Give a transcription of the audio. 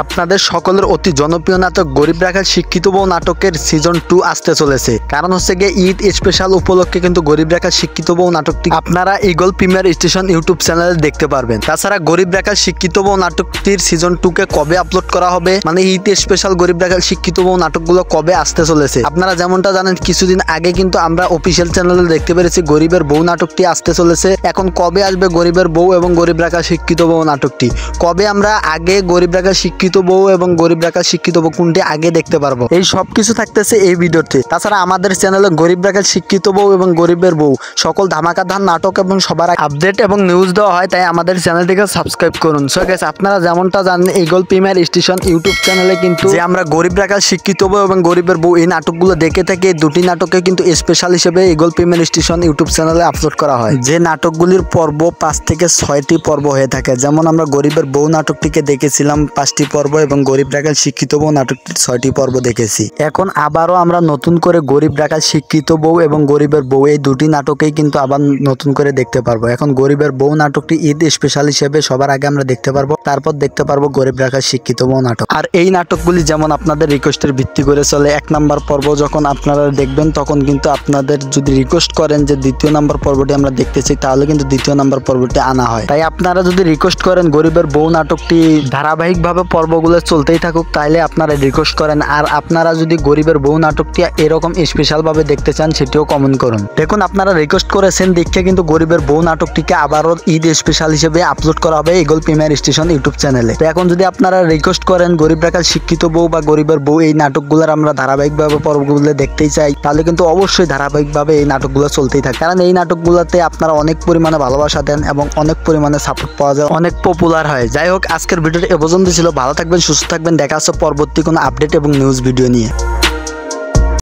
আপনাদের সকলের অতি জনপ্রিয় নাটক গরিব রাখাল শিক্ষিত বউ নাটকের সিজন 2 আসতে চলেছে। কারণ হচ্ছে গিয়ে ঈদ স্পেশাল উপলক্ষে কিন্তু গরিব রাখাল শিক্ষিত বউ নাটকটি আপনারা ইগল প্রিমিয়ার স্টেশন ইউটিউব চ্যানেলে দেখতে পারবেন। তাছাড়া গরিব রাখাল শিক্ষিত বউ নাটকটির সিজন 2 কে কবে আপলোড করা হবে, মানে ঈদ স্পেশাল গরিব রাখাল শিক্ষিত বউ নাটকগুলো কবে আসতে চলেছে, আপনারা যেমনটা জানেন কিছুদিন আগে কিন্তু আমরা অফিসিয়াল চ্যানেলে দেখতে পেরেছি গরিবের বউ নাটকটি আসতে চলেছে। এখন কবে আসবে গরিবের বউ এবং গরিব রাখাল শিক্ষিত বউ নাটকটি, কবে আমরা আগে গরিব রাখাল শিক্ষিত বউ এবং গরিব রাখাল শিক্ষিত বউ কোনটি আগে দেখতে পারবো, এই সব কিছু থাকতেছে এই ভিডিওতে। তাছাড়া আমাদের চ্যানেলে গরিব রাখাল শিক্ষিত বউ এবং গরিবের বউ সকল ধামাকাধার নাটক এবং সবার আপডেট এবং নিউজ দেওয়া হয়, তাই আমাদের চ্যানেলটিকে সাবস্ক্রাইব করুন। সো গাইস, আপনারা যেমনটা জানেন ইগল প্রিমিয়ার স্টেশন ইউটিউব চ্যানেলে কিন্তু যে আমরা গরিব রাখাল শিক্ষিত বউ এবং গরিবের বউ এই নাটকগুলো দেখে থাকি, দুটি নাটকে কিন্তু স্পেশাল হিসেবে ইগল প্রিমিয়ার স্টেশন ইউটিউব চ্যানেলে আপলোড করা হয়। যে নাটকগুলির পর্ব 5 থেকে 6টি পর্ব হয়ে থাকে, যেমন আমরা গরিবের বউ নাটকটিকে দেখেছিলাম 5টি পর্ব এবং গরিব রাখাল শিক্ষিত বউ নাটকটির 6টি পর্ব দেখেছি। এখন আবারও আমরা নতুন করে গরিব রাখাল শিক্ষিত বউ এবং গরিবের বউ এই দুটি নাটকেই কিন্তু আবার নতুন করে দেখতে পারবো। এখন গরিবের বউ নাটকটি ঈদ স্পেশাল হিসেবে সবার আগে আমরা দেখতে পারবো, তারপর দেখতে পারবো গরিব রাখাল শিক্ষিত বউ নাটক। আর এই নাটকগুলি যেমন আপনাদের রিকোয়েস্টের ভিত্তি করে চলে। 1 নাম্বার পর্ব যখন আপনারা দেখবেন তখন কিন্তু আপনাদের যদি রিকোয়েস্ট করেন যে 2য় নাম্বার পর্বটি আমরা দেখতে চাই, তাহলে কিন্তু 2য় নাম্বার পর্বটি আনা হয়। তাই আপনারা যদি রিকোয়েস্ট করেন গরিবের বউ নাটকটি ধারাবাহিকভাবে পর্বগুলো চলতেই থাকুক, তাইলে আপনারা রিকোয়েস্ট করেন। আর আপনারা যদি গরিবের বউ নাটকটি এরকম স্পেশাল ভাবে দেখতে চান সেটিও কমেন্ট করুন। দেখুন, আপনারা রিকোয়েস্ট করেছেন দেখে কিন্তু গরিবের বউ নাটকটিকে আবারও ঈদ স্পেশাল হিসেবে আপলোড করা হবে ইগল প্রিমিয়ার স্টেশন ইউটিউব চ্যানেলে। তো এখন যদি আপনারা রিকোয়েস্ট করেন গরিব রাখাল শিক্ষিত বউ বা গরিবের বউ এই নাটকগুলোর আমরা ধারাবাহিকভাবে পর্বগুলো দেখতেই চাই, তাহলে কিন্তু অবশ্যই ধারাবাহিকভাবে এই নাটকগুলো চলতেই থাকে। কারণ এই নাটকগুলোতে আপনারা অনেক পরিমাণে ভালোবাসা দেন এবং অনেক পরিমাণে সাপোর্ট পাওয়া যায়, অনেক পপুলার হয়। যাই হোক, আজকের ভিডিওটি এ পর্যন্ত ছিল। ভালো থাকবেন, সুস্থ থাকবেন, দেখা হচ্ছে পরবর্তী কোনো আপডেট এবং নিউজ ভিডিও নিয়ে।